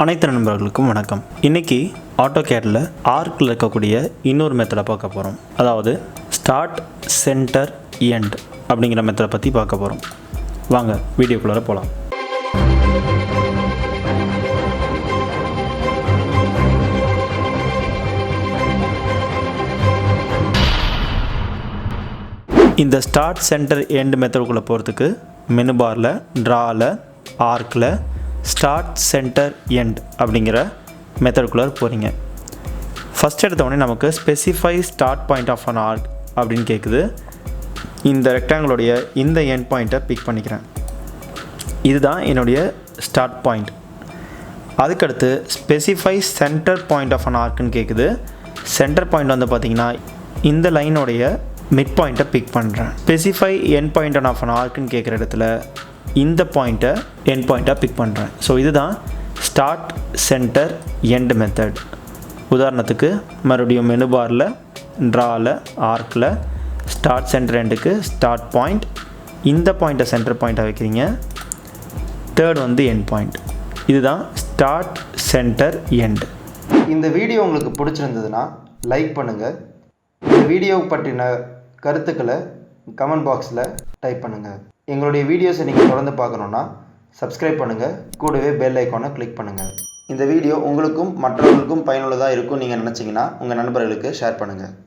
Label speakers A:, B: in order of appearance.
A: அனைத்து நண்பர்களுக்கும் வணக்கம். இன்றைக்கி ஆட்டோகேடில் ஆர்க்கில் இருக்கக்கூடிய இன்னொரு மெத்தடை பார்க்க போகிறோம். அதாவது ஸ்டார்ட், சென்டர், எண்ட் அப்படிங்கிற மெத்தடை பற்றி பார்க்க போகிறோம். வாங்க வீடியோக்குள்ளார போகலாம். இந்த ஸ்டார்ட், சென்டர், எண்ட் மெத்தடுக்குள்ளே போகிறதுக்கு மெனு பாரில் ட்ராவில் ஆர்க்கில் ஸ்டார்ட், சென்டர், எண்ட் அப்படிங்கிற மெத்தடுக்குள்ளே போகிறீங்க. ஃபஸ்ட் எடுத்தவொடனே நமக்கு specify start point of an arc அப்படின்னு கேட்குது. இந்த ரெக்டாங்கிளுடைய இந்த எண்ட் பாயிண்ட்டை பிக் பண்ணிக்கிறேன். இதுதான் என்னுடைய ஸ்டார்ட் பாயிண்ட். அதுக்கடுத்து specify center point of an ஆர்க்குன்னு கேட்குது. சென்டர் பாயிண்ட் வந்து பார்த்திங்கன்னா இந்த லைனுடைய மிட் பாயிண்ட்டை பிக் பண்ணுறேன். Specify end point of an ஆர்க்குன்னு கேட்குற இடத்துல இந்த பாயிண்ட்டை எண்ட் பாயிண்ட்டாக பிக் பண்ணுறேன். ஸோ இதுதான் ஸ்டார்ட், சென்டர், எண்ட் மெத்தட். உதாரணத்துக்கு மறுபடியும் மெனு பாரில் ட்ராவில் ஆர்க்கில் ஸ்டார்ட், சென்டர், எண்டுக்கு ஸ்டார்ட் பாயிண்ட், இந்த பாயிண்ட்டை சென்டர் பாயிண்ட்டாக வைக்கிறீங்க. தேர்ட் வந்து எண்ட் பாயிண்ட். இதுதான் ஸ்டார்ட், சென்டர், எண்ட்.
B: இந்த வீடியோ உங்களுக்கு பிடிச்சிருந்ததுன்னா லைக் பண்ணுங்கள். இந்த வீடியோ பற்றின கருத்துக்களை கமெண்ட் பாக்ஸில் டைப் பண்ணுங்கள். எங்களுடைய வீடியோஸை நீங்கள் தொடர்ந்து பார்க்கணுன்னா சப்ஸ்கிரைப் பண்ணுங்கள். கூடவே பெல் ஐக்கானை கிளிக் பண்ணுங்கள். இந்த வீடியோ உங்களுக்கும் மற்றவர்களுக்கும் பயனுள்ளதாக இருக்கும் நீங்கள் நினச்சிங்கன்னா உங்கள் நண்பர்களுக்கு ஷேர் பண்ணுங்கள்.